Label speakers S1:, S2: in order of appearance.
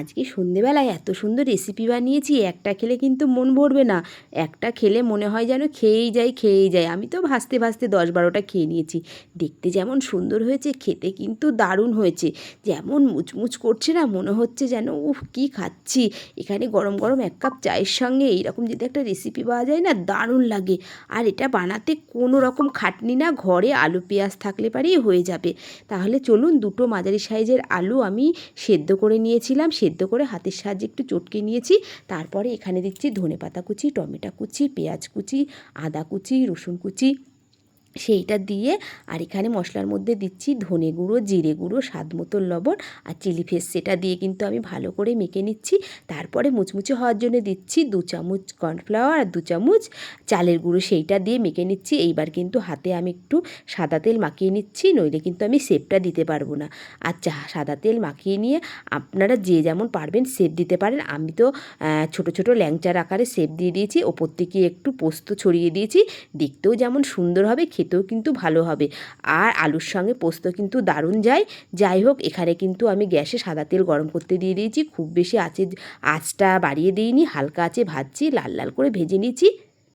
S1: আজকে সন্ধেবেলায় এত সুন্দর রেসিপি বানিয়েছি, একটা খেলে কিন্তু মন ভরবে না। একটা খেলে মনে হয় যেন খেয়েই যাই। আমি তো ভাসতে ভাসতে 10-12টা খেয়ে নিয়েছি। দেখতে যেমন সুন্দর হয়েছে, খেতে কিন্তু দারুণ হয়েছে। যেমন মুচমুচ করছে না, মনে হচ্ছে যেন উফ কী খাচ্ছি। এখানে গরম গরম 1 কাপ চায়ের সঙ্গে এইরকম যদি একটা রেসিপি পাওয়া যায় না, দারুণ লাগে। আর এটা বানাতে কোনো রকম খাটনি না, ঘরে আলু পেঁয়াজ থাকলে পারেই হয়ে যাবে। তাহলে চলুন, দুটো মাঝারি সাইজের আলু আমি সেদ্ধ করে নিয়েছিলাম, সেদ্ধ করে হাতের সাহায্যে একটু চটকে নিয়েছি। তারপরে এখানে দিচ্ছি ধনেপাতা কুচি, টমেটো কুচি, পেঁয়াজ কুচি, আদা কুচি, রসুন কুচি, সেইটা দিয়ে আর এখানে মশলার মধ্যে দিচ্ছি ধনে গুঁড়ো, জিরে গুঁড়ো, স্বাদ মতো লবণ আর চিলি ফ্লেক্স, সেটা দিয়ে কিন্তু আমি ভালো করে মেখে নিচ্ছি। তারপরে মুচমুচে হওয়ার জন্য দিচ্ছি 2 চামচ কর্নফ্লাওয়ার আর 2 চামচ চালের গুঁড়ো, সেইটা দিয়ে মেখে নিচ্ছি। এইবার কিন্তু হাতে আমি একটু সাদা তেল মাখিয়ে নিচ্ছি, নইলে কিন্তু আমি শেপটা দিতে পারবো না। আচ্ছা, সাদা তেল মাখিয়ে নিয়ে আপনারা যে যেমন পারবেন শেপ দিতে পারেন। আমি তো ছোটো ছোটো ল্যাংচার আকারে শেপ দিয়ে দিয়েছি, ওপর থেকে একটু পোস্ত ছড়িয়ে দিয়েছি। দেখতেও যেমন সুন্দর হবে, খেতেও কিন্তু ভালো হবে। আর আলুর সঙ্গে পোস্ত কিন্তু দারুণ যায়। যাই হোক, এখানে কিন্তু আমি গ্যাসে সাদা তেল গরম করতে দিয়ে দিয়েছি। খুব বেশি আঁচটা বাড়িয়ে দিইনি, হালকা আঁচে ভাজছি, লাল লাল করে ভেজে নিয়েছি।